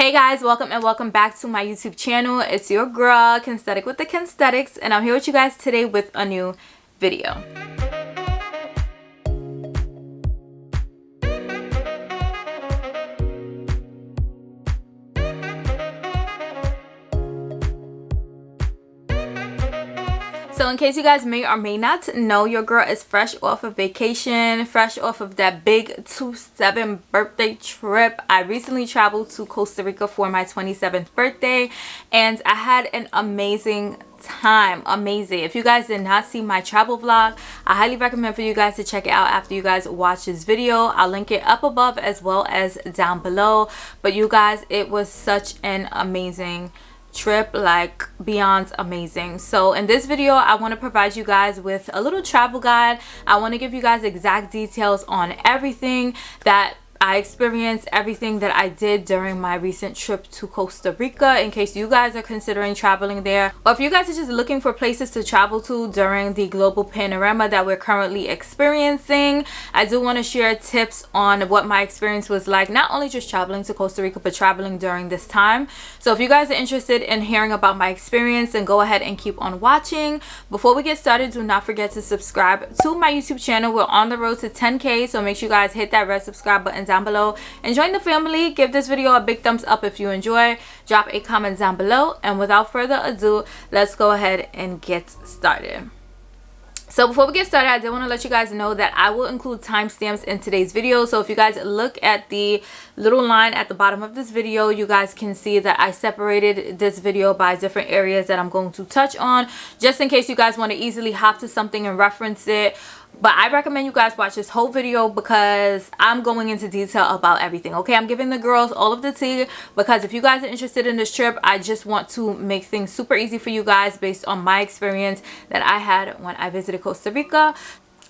Hey guys, welcome and welcome back to my YouTube channel. It's your girl Kensthetic with the Kensthetics, and I'm here with you guys today with a new video. So in case you guys may or may not know, your girl is fresh off of vacation, fresh off of that big 27 birthday trip. I recently traveled to Costa Rica for my 27th birthday and I had an amazing time. Amazing. If you guys did not see my travel vlog, I highly recommend for you guys to check it out after you guys watch this video. I'll link it up above as well as down below. But you guys, it was such an amazing trip, like beyond amazing. So in this video I want to provide you guys with a little travel guide. I want to give you guys exact details on everything that I experienced, everything that I did during my recent trip to Costa Rica, in case you guys are considering traveling there, or if you guys are just looking for places to travel to during the global panorama that we're currently experiencing. I do want to share tips on what my experience was like, not only just traveling to Costa Rica but traveling during this time. So if you guys are interested in hearing about my experience, then go ahead and keep on watching. Before we get started, do not forget to subscribe to my YouTube channel. We're on the road to 10K, so make sure you guys hit that red subscribe button down below and join the family. Give this video a big thumbs up if you enjoy, drop a comment down below, and without further ado, let's go ahead and get started. So before we get started, I did want to let you guys know that I will include timestamps in today's video. So if you guys look at the little line at the bottom of this video, you guys can see that I separated this video by different areas that I'm going to touch on, just in case you guys want to easily hop to something and reference it. But I recommend you guys watch this whole video because I'm going into detail about everything. Okay, I'm giving the girls all of the tea because if you guys are interested in this trip, I just want to make things super easy for you guys based on my experience that I had when I visited Costa Rica.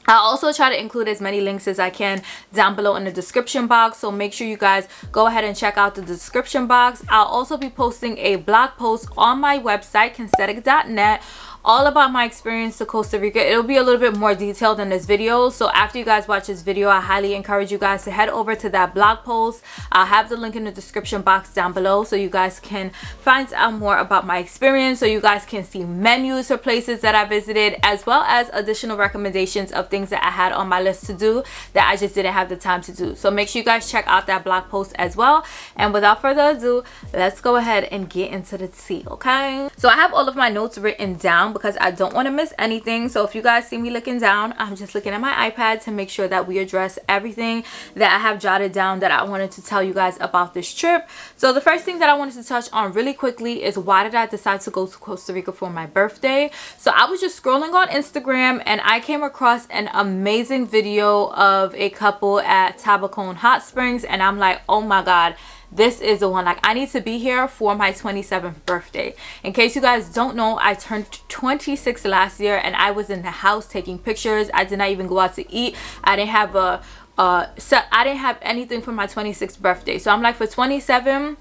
I'll also try to include as many links as I can down below in the description box, so make sure you guys go ahead and check out the description box. I'll also be posting a blog post on my website, kensthetic.net, all about my experience to Costa Rica. It'll be a little bit more detailed than this video, so after you guys watch this video, I highly encourage you guys to head over to that blog post. I'll have the link in the description box down below so you guys can find out more about my experience, so you guys can see menus for places that I visited, as well as additional recommendations of things that I had on my list to do that I just didn't have the time to do. So make sure you guys check out that blog post as well. And without further ado, let's go ahead and get into the tea. Okay, so I have all of my notes written down because I don't want to miss anything. So if you guys see me looking down, I'm just looking at my iPad to make sure that we address everything that I have jotted down that I wanted to tell you guys about this trip. So the first thing that I wanted to touch on really quickly is, why did I decide to go to Costa Rica for my birthday? So I was just scrolling on Instagram and I came across an amazing video of a couple at Tabacón Hot Springs, and I'm like, oh my god, this is the one. Like, I need to be here for my 27th birthday. In case you guys don't know, I turned 26 last year and I was in the house taking pictures. I did not even go out to eat. I didn't have I didn't have anything for my 26th birthday. So I'm like, for 27,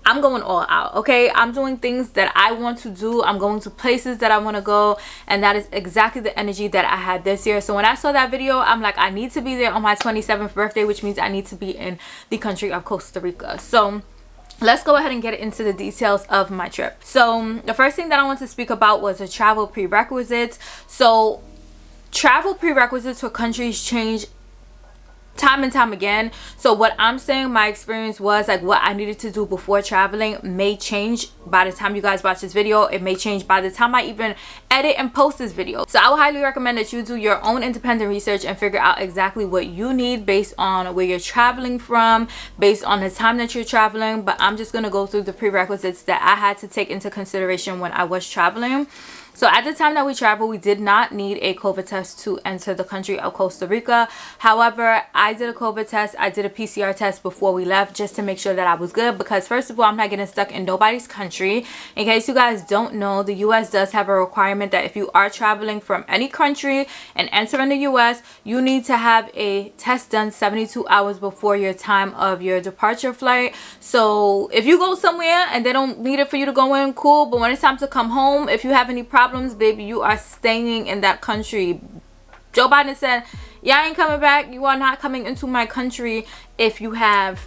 I'm going all out. Okay, I'm doing things that I want to do. I'm going to places that I want to go, and that is exactly the energy that I had this year. So when I saw that video, I'm like, I need to be there on my 27th birthday, which means I need to be in the country of Costa Rica. So let's go ahead and get into the details of my trip. So the first thing that I want to speak about was the travel prerequisites. So travel prerequisites for countries change time and time again. So what I'm saying, my experience was, like, what I needed to do before traveling may change by the time you guys watch this video. It may change by the time I even edit and post this video. So I would highly recommend that you do your own independent research and figure out exactly what you need based on where you're traveling from, based on the time that you're traveling. But I'm just going to go through the prerequisites that I had to take into consideration when I was traveling. So at the time that we traveled, we did not need a COVID test to enter the country of Costa Rica. However, I did a COVID test. I did a PCR test before we left just to make sure that I was good, because first of all, I'm not getting stuck in nobody's country. In case you guys don't know, the US does have a requirement that if you are traveling from any country and entering the US, you need to have a test done 72 hours before your time of your departure flight. So if you go somewhere and they don't need it for you to go in, cool. But when it's time to come home, if you have any problems, baby, you are staying in that country. Joe Biden said, yeah, I ain't coming back. You are not coming into my country if you have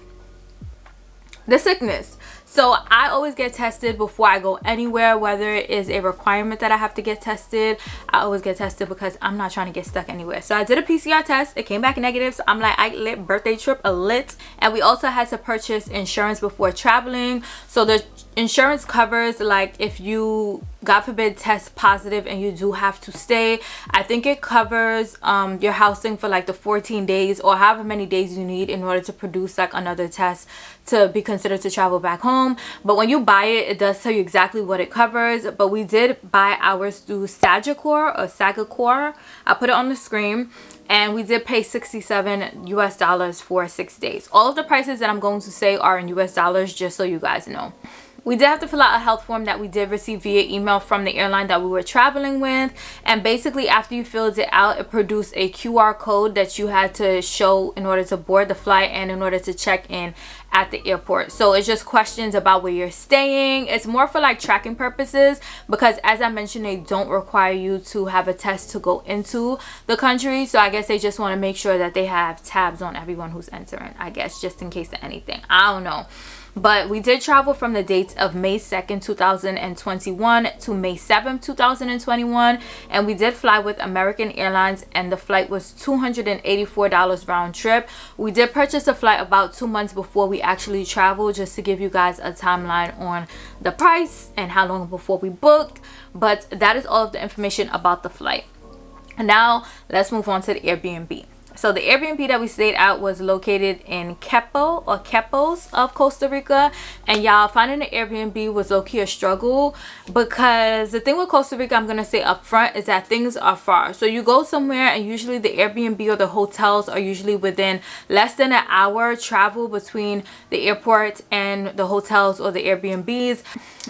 the sickness. So I always get tested before I go anywhere, whether it is a requirement that I have to get tested. I always get tested because I'm not trying to get stuck anywhere. So I did a PCR test. It came back negative. So I'm like, I lit, birthday trip a lit. And we also had to purchase insurance before traveling. So the insurance covers, like, if you, God forbid, test positive and you do have to stay, I think it covers your housing for like the 14 days or however many days you need in order to produce like another test to be considered to travel back home. But when you buy it, it does tell you exactly what it covers. But we did buy ours through Sagacor. I'll put it on the screen. And we did pay $67 US for 6 days. All of the prices that I'm going to say are in US dollars, just so you guys know. We did have to fill out a health form that we did receive via email from the airline that we were traveling with. And basically, after you filled it out, it produced a QR code that you had to show in order to board the flight and in order to check in at the airport. So it's just questions about where you're staying. It's more for like tracking purposes, because as I mentioned, they don't require you to have a test to go into the country. So I guess they just want to make sure that they have tabs on everyone who's entering, I guess, just in case of anything. I don't know. But we did travel from the dates of May 2nd, 2021 to May 7th, 2021. And we did fly with American Airlines, and the flight was $284 round trip. We did purchase a flight about 2 months before we actually traveled, just to give you guys a timeline on the price and how long before we booked. But that is all of the information about the flight. Now let's move on to the Airbnb. So the Airbnb that we stayed at was located in Quepos of Costa Rica. And y'all, finding an Airbnb was low-key a struggle, because the thing with Costa Rica, I'm going to say up front, is that things are far. So you go somewhere and usually the Airbnb or the hotels are usually within less than an hour travel between the airport and the hotels or the Airbnbs.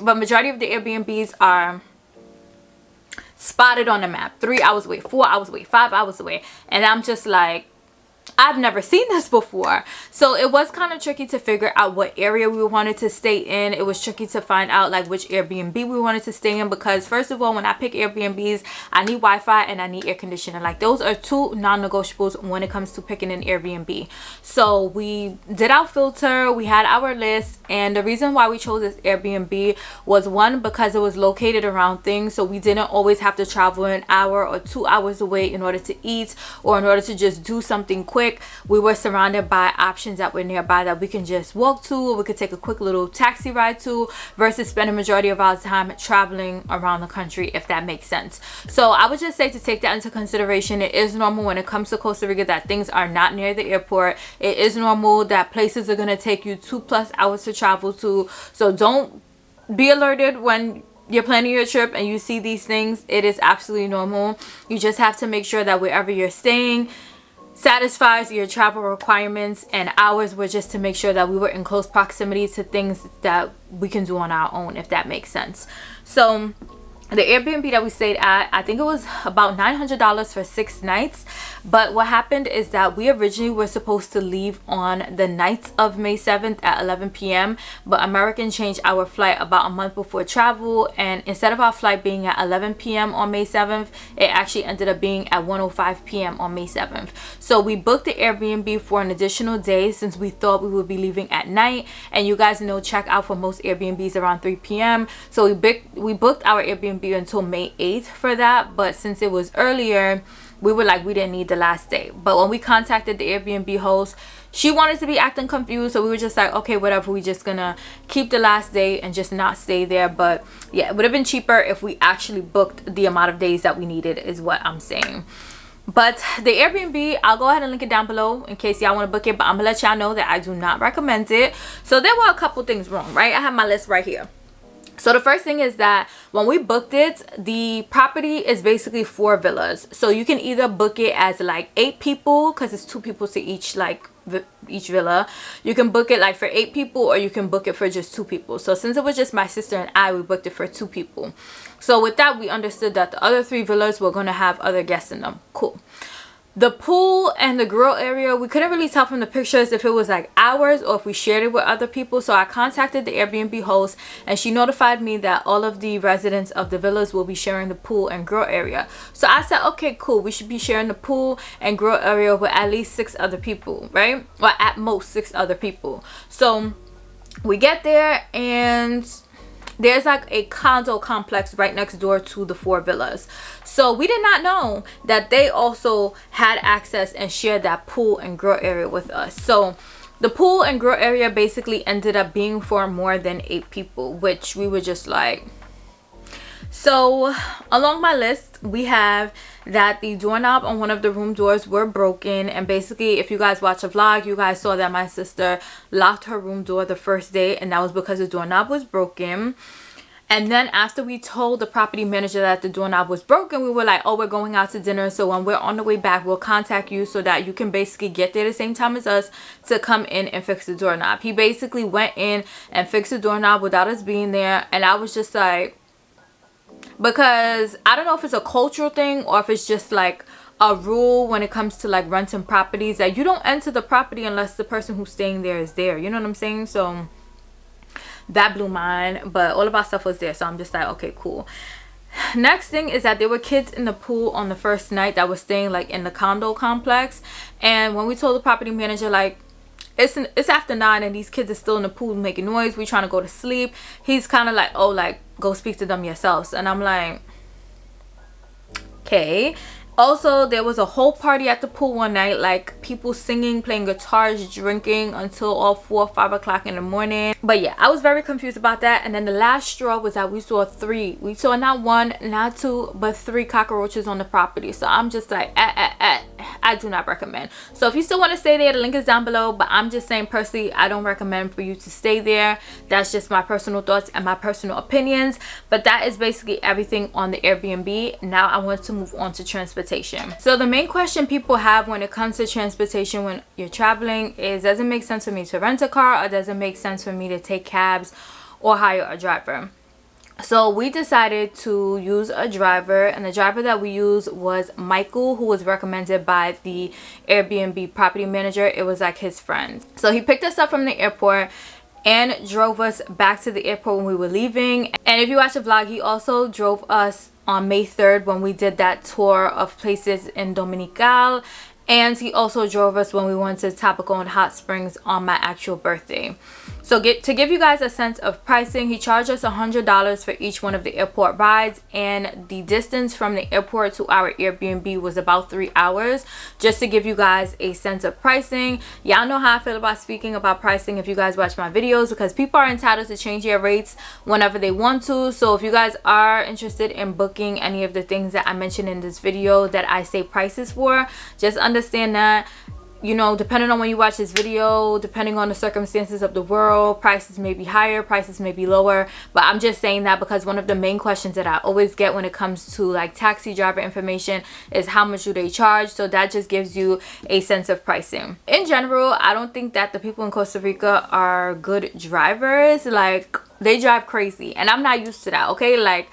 But majority of the Airbnbs are spotted on the map 3 hours away, 4 hours away, 5 hours away, and I'm just like, I've never seen this before. So it was kind of tricky to figure out what area we wanted to stay in. It was tricky to find out like which Airbnb we wanted to stay in, because first of all, when I pick Airbnbs, I need Wi-Fi and I need air conditioning. Like, those are two non-negotiables when it comes to picking an Airbnb. So we did our filter, we had our list, and the reason why we chose this Airbnb was, one, because it was located around things, so we didn't always have to travel an hour or 2 hours away in order to eat or in order to just do something quick. We were surrounded by options that were nearby that we can just walk to, or we could take a quick little taxi ride to, versus spend a majority of our time traveling around the country, if that makes sense. So I would just say to take that into consideration. It is normal when it comes to Costa Rica that things are not near the airport. It is normal that places are going to take you 2+ hours to travel to. So don't be alerted when you're planning your trip and you see these things. It is absolutely normal. You just have to make sure that wherever you're staying satisfies your travel requirements, and ours were just to make sure that we were in close proximity to things that we can do on our own, if that makes sense. So the Airbnb that we stayed at, I think it was about $900 for 6 nights. But what happened is that we originally were supposed to leave on the night of May 7th at 11 p.m. But American changed our flight about a month before travel. And instead of our flight being at 11 p.m. on May 7th, it actually ended up being at 1:05 p.m. on May 7th. So we booked the Airbnb for an additional day, since we thought we would be leaving at night. And you guys know checkout for most Airbnbs around 3 p.m. So we booked our Airbnb until May 8th for that. But since it was earlier, we were like, we didn't need the last day. But when we contacted the Airbnb host, she wanted to be acting confused, so we were just like, okay, whatever, we just gonna keep the last day and just not stay there. But yeah, it would have been cheaper if we actually booked the amount of days that we needed, is what I'm saying. But the Airbnb, I'll go ahead and link it down below in case y'all want to book it, but I'm gonna let y'all know that I do not recommend it. So there were a couple things wrong, right? I have my list right here. So the first thing is that when we booked it, the property is basically 4 villas. So you can either book it as like 8 people, because it's 2 people to each each villa. You can book it like for 8 people, or you can book it for just 2 people. So since it was just my sister and I, we booked it for 2 people. So with that, we understood that the other 3 villas were going to have other guests in them. Cool. The pool and the grill area, we couldn't really tell from the pictures if it was like ours or if we shared it with other people. So I contacted the Airbnb host, and she notified me that all of the residents of the villas will be sharing the pool and grill area. So I said, okay, cool, we should be sharing the pool and grill area with at least 6 other people, right? Or at most 6 other people. So We get there and there's like a condo complex right next door to the 4 villas. So we did not know that they also had access and shared that pool and grill area with us. So the pool and grill area basically ended up being for more than 8 people, which we were just like. So along my list, we have that the doorknob on one of the room doors were broken. And basically, if you guys watch a vlog, you guys saw that my sister locked her room door the first day, and that was because the doorknob was broken. And then after we told the property manager that the doorknob was broken, we were like, oh, we're going out to dinner, so when we're on the way back, we'll contact you so that you can basically get there the same time as us to come in and fix the doorknob. He basically went in and fixed the doorknob without us being there. And I was just like, because I don't know if it's a cultural thing or if it's just like a rule when it comes to like renting properties, that you don't enter the property unless the person who's staying there is there. You know what I'm saying? So that blew mine, but all of our stuff was there, so I'm just like, okay, cool. Next thing is that there were kids in the pool on the first night that was staying like in the condo complex. And when we told the property manager like, it's after 9 and these kids are still in the pool making noise, we trying to go to sleep, he's kind of like, oh, like, go speak to them yourselves. And I'm like, okay. Also, there was a whole party at the pool one night, like people singing, playing guitars, drinking until all 4 or 5 o'clock in the morning. But yeah, I was very confused about that. And then the last straw was that we saw not 1, not 2, but 3 cockroaches on the property. So I'm just like, I do not recommend. So if you still want to stay there, the link is down below. But I'm just saying, personally, I don't recommend for you to stay there. That's just my personal thoughts and my personal opinions. But that is basically everything on the Airbnb. Now I want to move on to transportation. So the main question people have when it comes to transportation when you're traveling is, does it make sense for me to rent a car, or does it make sense for me to take cabs or hire a driver? So we decided to use a driver, and the driver that we used was Michael, who was recommended by the Airbnb property manager. It was like his friend. So he picked us up from the airport and drove us back to the airport when we were leaving. And if you watch the vlog, he also drove us on May 3rd when we did that tour of places in Dominican. And he also drove us when we went to Topical and Hot Springs on my actual birthday. So to give you guys a sense of pricing, he charged us $100 for each one of the airport rides, and the distance from the airport to our Airbnb was about 3 hours. Just to give you guys a sense of pricing. Y'all know how I feel about speaking about pricing if you guys watch my videos, because people are entitled to change their rates whenever they want to. So if you guys are interested in booking any of the things that I mentioned in this video that I say prices for, just understand that, you know, depending on when you watch this video, depending on the circumstances of the world, prices may be higher, prices may be lower. But I'm just saying that because one of the main questions that I always get when it comes to like taxi driver information is how much do they charge. So that just gives you a sense of pricing. In general, I don't think that the people in Costa Rica are good drivers. Like, they drive crazy, and I'm not used to that, okay? Like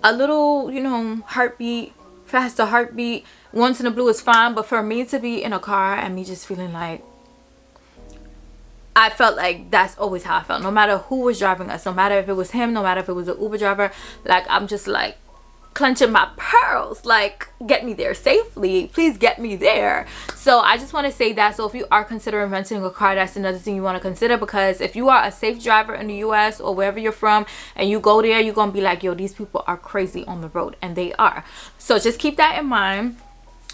a little, you know, heartbeat, faster heartbeat once in a blue is fine, but for me to be in a car and me just feeling like, I felt like that's always how I felt, no matter who was driving us, no matter if it was him, no matter if it was an Uber driver. Like, I'm just like clenching my pearls, like, get me there safely, please get me there. So I just want to say that. So if you are considering renting a car, that's another thing you want to consider, because if you are a safe driver in the US or wherever you're from and you go there, you're gonna be like, yo, these people are crazy on the road, and they are. So just keep that in mind.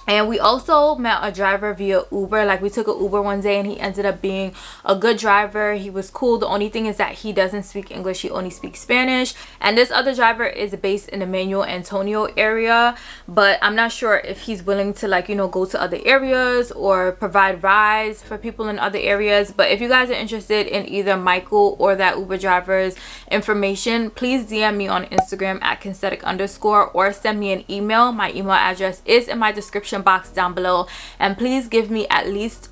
And we also met a driver via Uber. Like, we took an Uber one day and he ended up being a good driver. He was cool. The only thing is that he doesn't speak English. He only speaks Spanish. And this other driver is based in the Manuel Antonio area. But I'm not sure if he's willing to, like, you know, go to other areas or provide rides for people in other areas. But if you guys are interested in either Michael or that Uber driver's information, please DM me on Instagram at Kensthetic _ or send me an email. My email address is in my description box down below, and please give me at least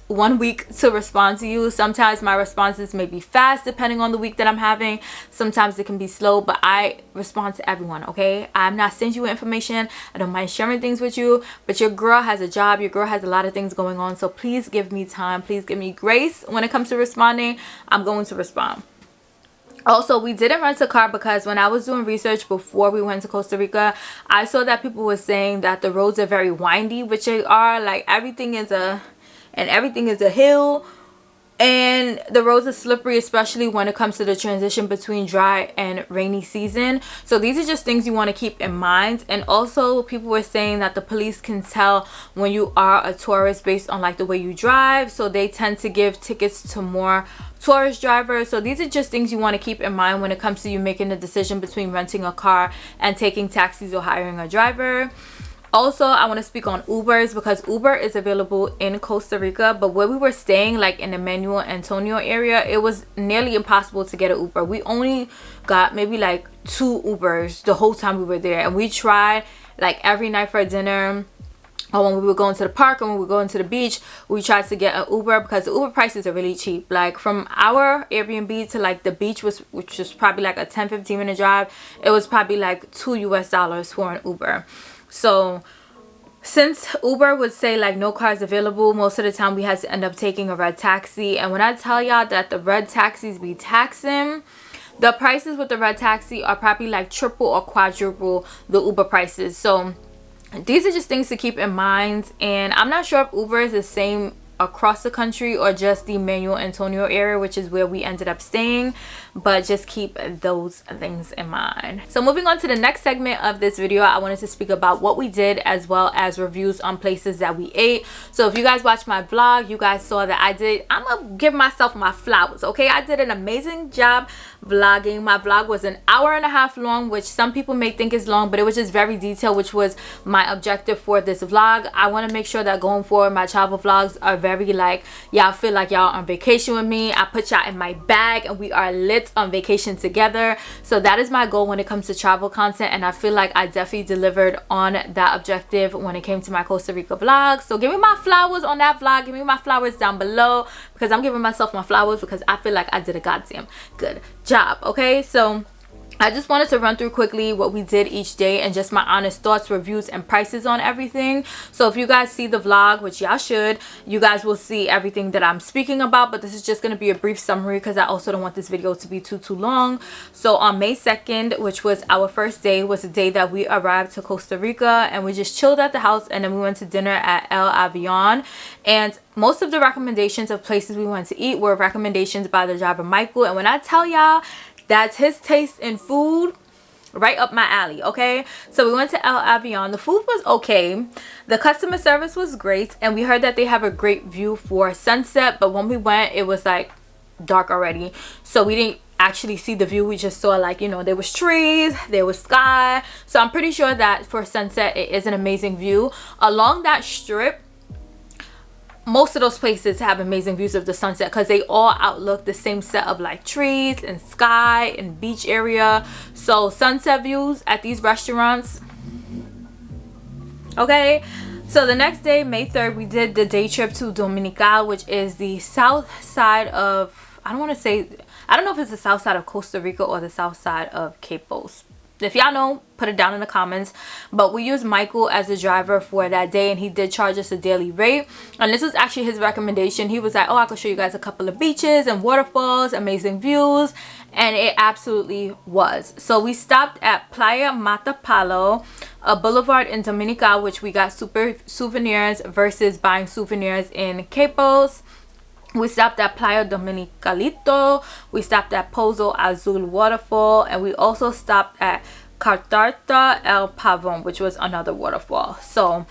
1 week to respond to you. Sometimes my responses may be fast depending on the week that I'm having. Sometimes it can be slow, but I respond to everyone, okay? I'm not sending you information. I don't mind sharing things with you, but your girl has a job, your girl has a lot of things going on, so please give me time, please give me grace when it comes to responding. I'm going to respond. Also, we didn't rent a car because when I was doing research before we went to Costa Rica, I saw that people were saying that the roads are very windy, which they are. Like, everything is a hill, and the roads are slippery, especially when it comes to the transition between dry and rainy season. So these are just things you want to keep in mind. And also, people were saying that the police can tell when you are a tourist based on like the way you drive, so they tend to give tickets to more tourist drivers. So these are just things you want to keep in mind when it comes to you making the decision between renting a car and taking taxis or hiring a driver. Also, I want to speak on Ubers, because Uber is available in Costa Rica, but where we were staying, like in the Manuel Antonio area, it was nearly impossible to get an Uber. We only got maybe like 2 Ubers the whole time we were there, and we tried like every night for dinner, or when we were going to the park, and when we were going to the beach, we tried to get an Uber, because the Uber prices are really cheap. Like from our Airbnb to like the beach, which was probably like a 10-15 minute drive, it was probably like $2 US for an Uber. So since Uber would say like no cars available, most of the time we had to end up taking a red taxi. And when I tell y'all that the red taxis be taxing, the prices with the red taxi are probably like triple or quadruple the Uber prices. So these are just things to keep in mind. And I'm not sure if Uber is the same across the country or just the Manuel Antonio area, which is where we ended up staying, but just keep those things in mind. So moving on to the next segment of this video, I wanted to speak about what we did as well as reviews on places that we ate. So if you guys watched my vlog, you guys saw that I'm gonna give myself my flowers, okay? I did an amazing job vlogging. My vlog was an hour and a half long, which some people may think is long, but it was just very detailed, which was my objective for this vlog. I want to make sure that going forward my travel vlogs are very like y'all feel like y'all on vacation with me. I put y'all in my bag and we are lit on vacation together. So that is my goal when it comes to travel content, and I feel like I definitely delivered on that objective when it came to my Costa Rica vlog. So give me my flowers on that vlog. Give me my flowers down below, because I'm giving myself my flowers because I feel like I did a goddamn good job. Okay, so I just wanted to run through quickly what we did each day and just my honest thoughts, reviews, and prices on everything. So if you guys see the vlog, which y'all should, you guys will see everything that I'm speaking about, but this is just going to be a brief summary because I also don't want this video to be too long. So on May 2nd, which was our first day, was the day that we arrived to Costa Rica, and we just chilled at the house, and then we went to dinner at El Avion. And most of the recommendations of places we went to eat were recommendations by the driver Michael, and when I tell y'all that's his taste in food, right up my alley. Okay, so we went to El Avion. The food was okay, the customer service was great, and we heard that they have a great view for sunset, but when we went it was like dark already, so we didn't actually see the view. We just saw, like, you know, there was trees, there was sky. So I'm pretty sure that for sunset it is an amazing view. Along that strip, most of those places have amazing views of the sunset because they all outlook the same set of like trees and sky and beach area. So sunset views at these restaurants. Okay, so the next day, May 3rd, we did the day trip to Dominican, which is the south side of, I don't know if it's the south side of Costa Rica or the south side of Capos. If y'all know, put it down in the comments. But we used Michael as the driver for that day, and he did charge us a daily rate. And this was actually his recommendation. He was like, oh, I could show you guys a couple of beaches and waterfalls, amazing views. And it absolutely was. So we stopped at Playa Matapalo, a boulevard in Dominica, which we got super souvenirs versus buying souvenirs in Capos. We stopped at Playa Dominicalito. We stopped at Pozo Azul Waterfall. And we also stopped at Cartarta El Pavon, which was another waterfall. So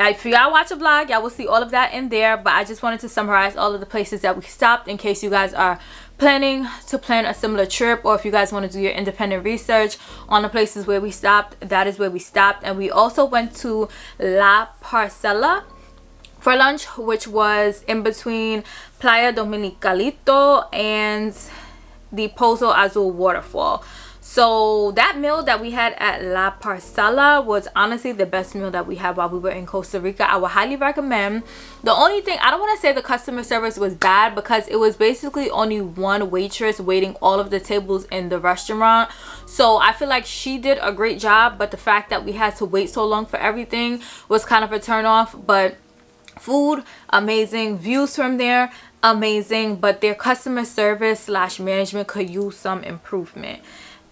if y'all watch a vlog, y'all will see all of that in there. But I just wanted to summarize all of the places that we stopped in case you guys are planning to plan a similar trip, or if you guys want to do your independent research on the places where we stopped. That is where we stopped. And we also went to La Parcela for lunch, which was in between Playa Dominicalito and the Pozo Azul waterfall. So that meal that we had at La Parcela was honestly the best meal that we had while we were in Costa Rica. I would highly recommend. The only thing, I don't want to say the customer service was bad, because it was basically only one waitress waiting all of the tables in the restaurant. So I feel like she did a great job, but the fact that we had to wait so long for everything was kind of a turn off. But food amazing, views from there amazing, but their customer service / management could use some improvement.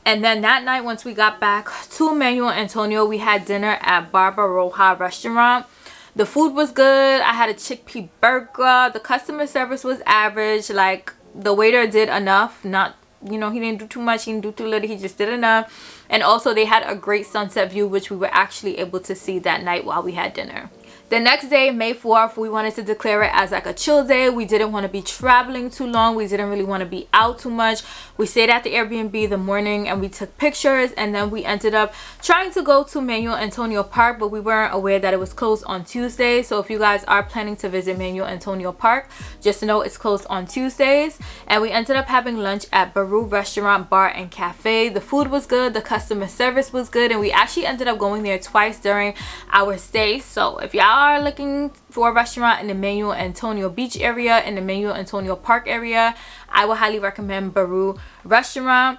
And then that night, once we got back to Manuel Antonio, we had dinner at Barbaroja restaurant. The food was good. I had a chickpea burger. The customer service was average. Like, the waiter did enough. Not, you know, he didn't do too much, he didn't do too little, he just did enough. And also they had a great sunset view, which we were actually able to see that night while we had dinner. The next day, May 4th, we wanted to declare it as like a chill day. We didn't want to be traveling too long. We didn't really want to be out too much. We stayed at the Airbnb the morning and we took pictures, and then we ended up trying to go to Manuel Antonio Park, but we weren't aware that it was closed on Tuesday. So if you guys are planning to visit Manuel Antonio Park, just know it's closed on Tuesdays. And we ended up having lunch at Baru Restaurant, Bar and Cafe. The food was good, the customer service was good, and we actually ended up going there twice during our stay. So if y'all are looking for a restaurant in the Manuel Antonio Beach area, in the Manuel Antonio Park area, I would highly recommend Baru Restaurant.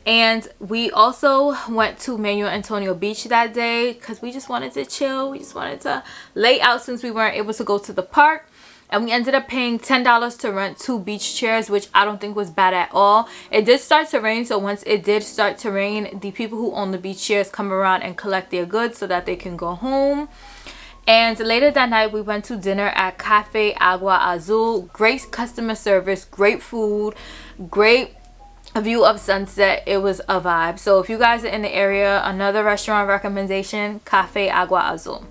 And we also went to Manuel Antonio Beach that day because we just wanted to chill. We just wanted to lay out since we weren't able to go to the park. And we ended up paying $10 to rent 2 beach chairs, which I don't think was bad at all. It did start to rain, so once it did start to rain, the people who own the beach chairs come around and collect their goods so that they can go home. And later that night, we went to dinner at Cafe Agua Azul. Great customer service, great food, great view of sunset. It was a vibe. So if you guys are in the area, another restaurant recommendation, Cafe Agua Azul.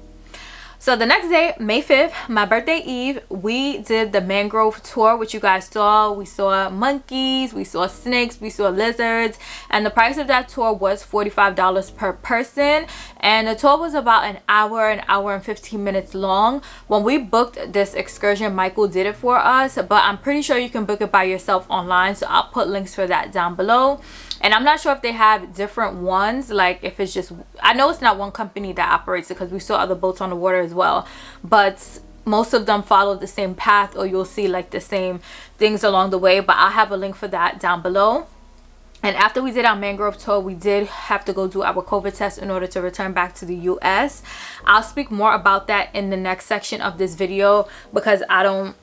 So the next day, May 5th, my birthday eve, we did the mangrove tour, which you guys saw. We saw monkeys, we saw snakes, we saw lizards, and the price of that tour was $45 per person. And the tour was about an hour and 15 minutes long. When we booked this excursion, Michael did it for us, but I'm pretty sure you can book it by yourself online, so I'll put links for that down below. And I'm not sure if they have different ones, like if it's just, I know it's not one company that operates it because we saw other boats on the water as well, but most of them follow the same path, or you'll see like the same things along the way. But I'll have a link for that down below. And after we did our mangrove tour, we did have to go do our COVID test in order to return back to the US. I'll speak more about that in the next section of this video because I don't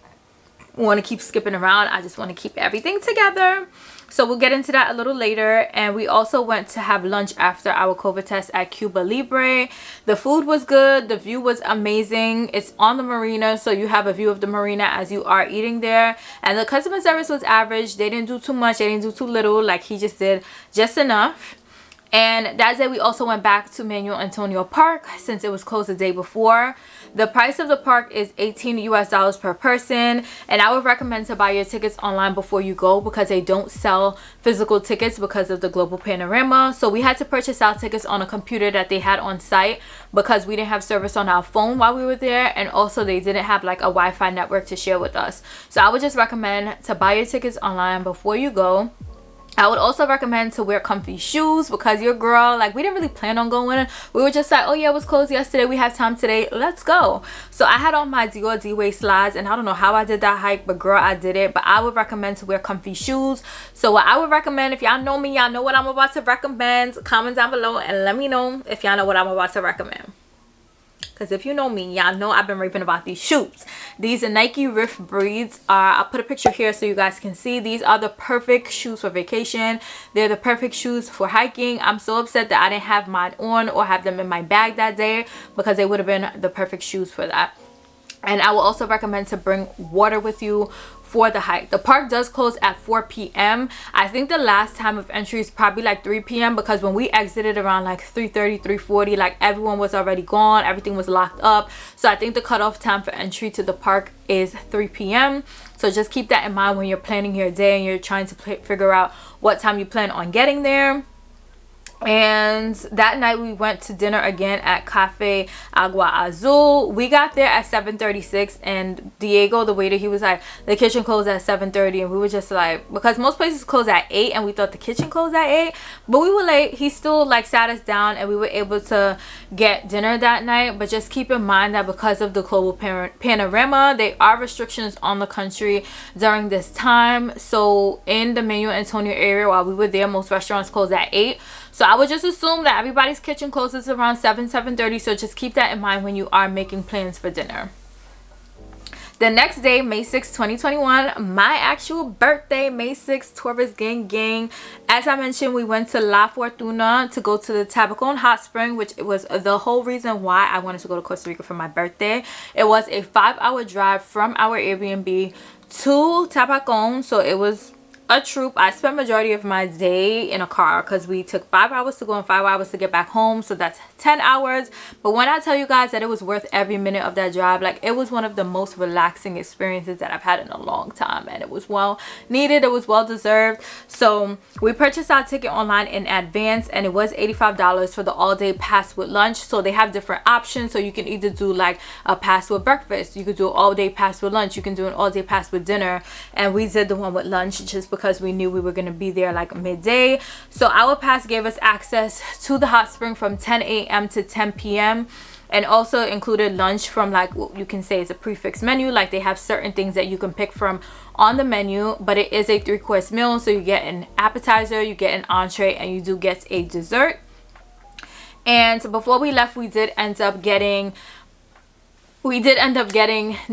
want to keep skipping around. I just want to keep everything together. So we'll get into that a little later. And we also went to have lunch after our COVID test at Cuba Libre. The food was good. The view was amazing. It's on the marina, so you have a view of the marina as you are eating there. And the customer service was average. They didn't do too much. They didn't do too little. Like, he just did just enough. And that day we also went back to Manuel Antonio Park since it was closed the day before. The price of the park is $18 US per person, and I would recommend to buy your tickets online before you go because they don't sell physical tickets because of the global panorama. So we had to purchase our tickets on a computer that they had on site because we didn't have service on our phone while we were there, and also they didn't have like a Wi-Fi network to share with us. So I would just recommend to buy your tickets online before you go. I would also recommend to wear comfy shoes because your girl, like, we didn't really plan on going. We were just like, oh yeah, it was closed yesterday, we have time today, let's go. So I had on my Dior D-Way slides, and I don't know how I did that hike, but girl, I did it. But I would recommend to wear comfy shoes. So what I would recommend, if y'all know me, y'all know what I'm about to recommend. Comment down below and let me know if y'all know what I'm about to recommend. Because if you know me, y'all know I've been raving about these shoes. These are Nike Rift Breeds. I'll put a picture here so you guys can see. These are the perfect shoes for vacation. They're the perfect shoes for hiking. I'm so upset that I didn't have mine on or have them in my bag that day because they would have been the perfect shoes for that. And I will also recommend to bring water with you for the hike. The park does close at 4 p.m. I think the last time of entry is probably like 3 p.m. because when we exited around like 3:30, 3:40, like everyone was already gone. Everything was locked up. So I think the cutoff time for entry to the park is 3 p.m. So just keep that in mind when you're planning your day and you're trying to figure out what time you plan on getting there. And that night we went to dinner again at Cafe Agua Azul. We got there at 7:36, and Diego, the waiter, he was like, the kitchen closed at 7:30, and we were just like, because most places close at 8 and we thought the kitchen closed at 8, but we were late. He still like sat us down and we were able to get dinner that night. But just keep in mind that because of the global panorama, there are restrictions on the country during this time. So in the Manuel Antonio area while we were there, most restaurants close at 8. So I would just assume that everybody's kitchen closes around 7:30. So just keep that in mind when you are making plans for dinner. The next day, May 6, 2021, my actual birthday, May 6, Taurus gang gang. As I mentioned, we went to La Fortuna to go to the Tabacon hot spring, which was the whole reason why I wanted to go to Costa Rica for my birthday. It was a 5-hour drive from our Airbnb to Tabacon, so it was a troop. I spent majority of my day in a car because we took 5 hours to go and 5 hours to get back home, so that's 10 hours. But when I tell you guys that it was worth every minute of that drive, like, it was one of the most relaxing experiences that I've had in a long time, and it was well needed, it was well deserved. So we purchased our ticket online in advance, and it was $85 for the all-day pass with lunch. So they have different options, so you can either do like a pass with breakfast, you could do an all-day pass with lunch, you can do an all-day pass with dinner, and we did the one with lunch just because we knew we were going to be there like midday. So our pass gave us access to the hot spring from 10 a.m. to 10 p.m. and also included lunch from, like, what you can say is a prefix menu. Like, they have certain things that you can pick from on the menu, but it is a 3-course meal, so you get an appetizer, you get an entree, and you do get a dessert. And before we left, we did end up getting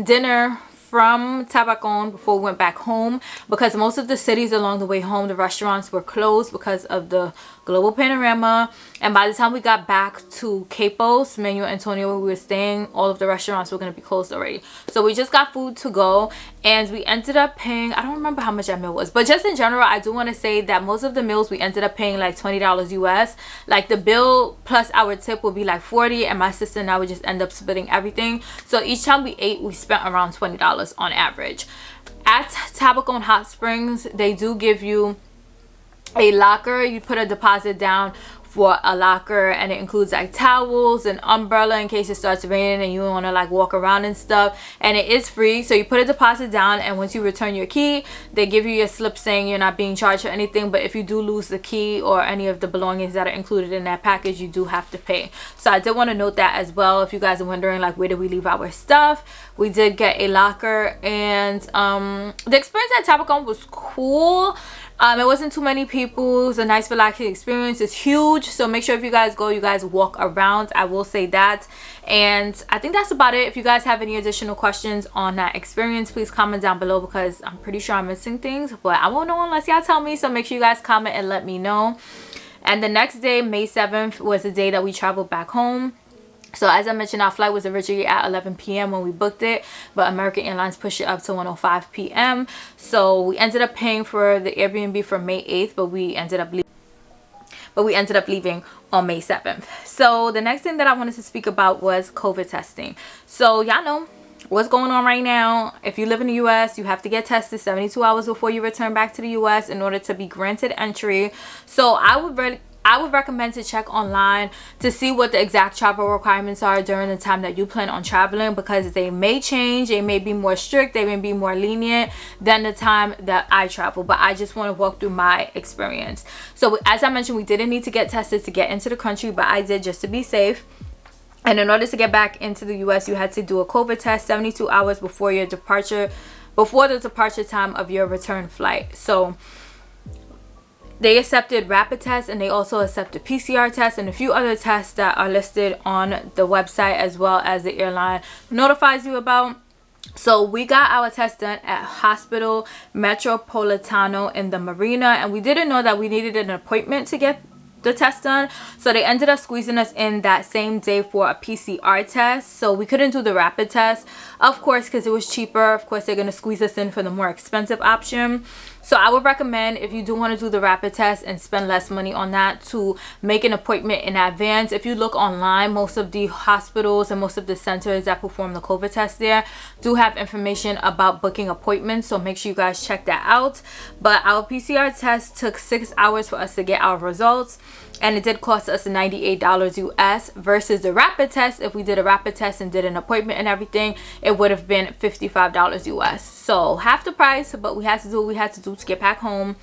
dinner from Tabacon before we went back home, because most of the cities along the way home, the restaurants were closed because of the global panorama. And by the time we got back to Capos, Manuel Antonio, where we were staying, all of the restaurants were going to be closed already. So we just got food to go, and we ended up paying, I don't remember how much that meal was, but just in general, I do want to say that most of the meals we ended up paying like $20 US. Like, the bill plus our tip would be like $40, and my sister and I would just end up splitting everything. So each time we ate, we spent around $20 on average. At Tabacon Hot Springs, they do give you a locker. You put a deposit down for a locker, and it includes like towels and umbrella in case it starts raining and you want to like walk around and stuff, and it is free. So you put a deposit down, and once you return your key, they give you your slip saying you're not being charged or anything. But if you do lose the key or any of the belongings that are included in that package, you do have to pay. So I did want to note that as well. If you guys are wondering like where did we leave our stuff, we did get a locker. And the experience at Tabacon was cool. It wasn't too many people. It was a nice relaxing experience. It's huge, so make sure if you guys go, you guys walk around. I will say that. And I think that's about it. If you guys have any additional questions on that experience, please comment down below, because I'm pretty sure I'm missing things, but I won't know unless y'all tell me. So make sure you guys comment and let me know. And the next day, May 7th, was the day that we traveled back home. So as I mentioned, our flight was originally at 11 p.m. when we booked it, but American Airlines pushed it up to 1:05 p.m. So we ended up paying for the Airbnb for May 8th, but we ended up leaving on May 7th. So the next thing that I wanted to speak about was COVID testing. So y'all know what's going on right now. If you live in the US, you have to get tested 72 hours before you return back to the US in order to be granted entry. So I would recommend to check online to see what the exact travel requirements are during the time that you plan on traveling, because they may change. They may be more strict, they may be more lenient than the time that I travel. But I just want to walk through my experience. So as I mentioned, we didn't need to get tested to get into the country, but I did just to be safe. And in order to get back into the US, you had to do a COVID test 72 hours before your departure, before the departure time of your return flight. So they accepted rapid tests, and they also accepted PCR tests and a few other tests that are listed on the website, as well as the airline notifies you about. So we got our test done at Hospital Metropolitano in the Marina, and we didn't know that we needed an appointment to get the test done. So they ended up squeezing us in that same day for a PCR test. So we couldn't do the rapid test, of course, because it was cheaper. Of course, they're going to squeeze us in for the more expensive option. So I would recommend, if you do want to do the rapid test and spend less money on that, to make an appointment in advance. If you look online, most of the hospitals and most of the centers that perform the COVID test there do have information about booking appointments. So make sure you guys check that out. But our PCR test took 6 hours for us to get our results, and it did cost us $98 US, versus the rapid test. If we did a rapid test and did an appointment and everything, it would have been $55 US. So half the price, but we had to do what we had to do to get back home.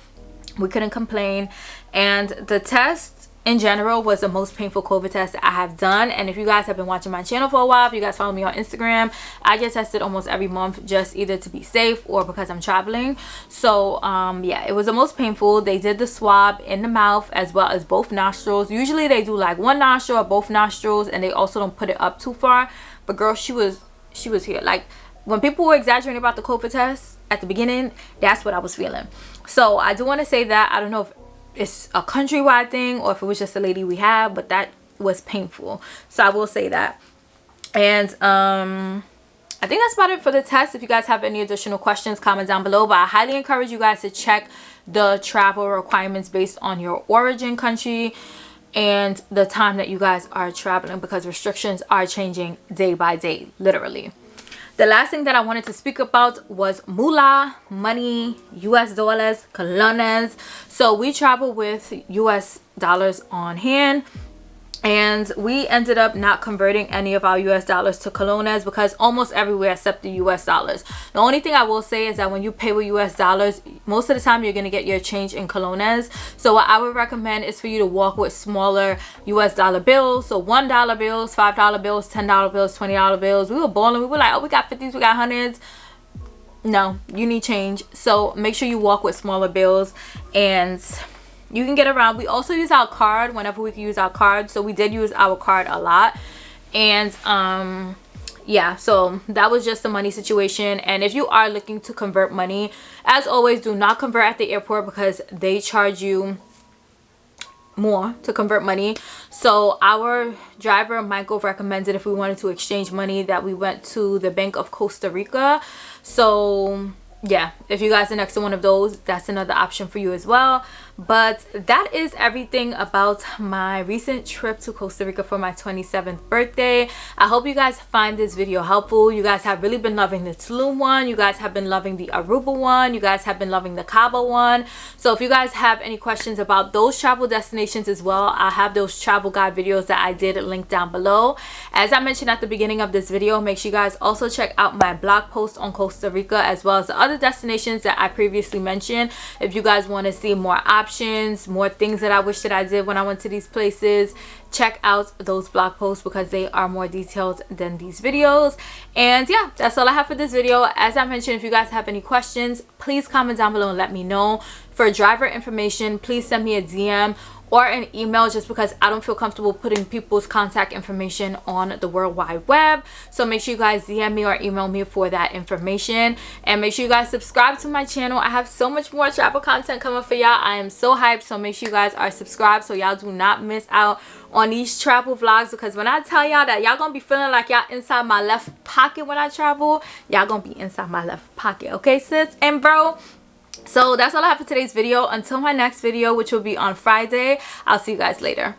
We couldn't complain. And the test in general was the most painful COVID test I have done. And if you guys have been watching my channel for a while, if you guys follow me on Instagram, I get tested almost every month, just either to be safe or because I'm traveling. So yeah, it was the most painful. They did the swab in the mouth as well as both nostrils. Usually they do like one nostril or both nostrils, and they also don't put it up too far. But girl, she was here. Like, when people were exaggerating about the COVID test at the beginning, that's what I was feeling. So I do want to say that I don't know if it's a countrywide thing or if it was just a lady we had, but that was painful. So I will say that. And I think that's about it for the test. If you guys have any additional questions, comment down below. But I highly encourage you guys to check the travel requirements based on your origin country and the time that you guys are traveling, because restrictions are changing day by day, literally. The last thing that I wanted to speak about was moolah, money, US dollars, colones. So we travel with US dollars on hand, and we ended up not converting any of our US dollars to colones because almost everywhere except the US dollars. The only thing I will say is that when you pay with US dollars, most of the time you're going to get your change in colones. So what I would recommend is for you to walk with smaller US dollar bills. So $1 bills, $5 bills, $10 bills, $20 bills. We were balling. We were like, oh, we got 50s, we got 100s. No, you need change. So make sure you walk with smaller bills and you can get around. We also use our card whenever we can use our card. So we did use our card a lot. And yeah, so that was just the money situation. And if you are looking to convert money, as always, do not convert at the airport because they charge you more to convert money. So our driver Michael recommended if we wanted to exchange money that we went to the Bank of Costa Rica. So yeah, if you guys are next to one of those, that's another option for you as well. But that is everything about my recent trip to Costa Rica for my 27th birthday. I hope you guys find this video helpful. You guys have really been loving the Tulum one. You guys have been loving the Aruba one. You guys have been loving the Cabo one. So if you guys have any questions about those travel destinations as well, I have those travel guide videos that I did link down below. As I mentioned at the beginning of this video, make sure you guys also check out my blog post on Costa Rica as well as the other destinations that I previously mentioned. If you guys want to see more options, more things that I wish that I did when I went to these places, check out those blog posts because they are more detailed than these videos. And yeah, that's all I have for this video. As I mentioned, if you guys have any questions, please comment down below and let me know. For driver information, please send me a DM or an email, just because I don't feel comfortable putting people's contact information on the World Wide Web. So make sure you guys DM me or email me for that information. And make sure you guys subscribe to my channel. I have so much more travel content coming for y'all. I am so hyped. So make sure you guys are subscribed so y'all do not miss out on these travel vlogs, because when I tell y'all that y'all gonna be feeling like y'all inside my left pocket when I travel, y'all gonna be inside my left pocket. Okay, sis and bro? So that's all I have for today's video. Until my next video, which will be on Friday, I'll see you guys later.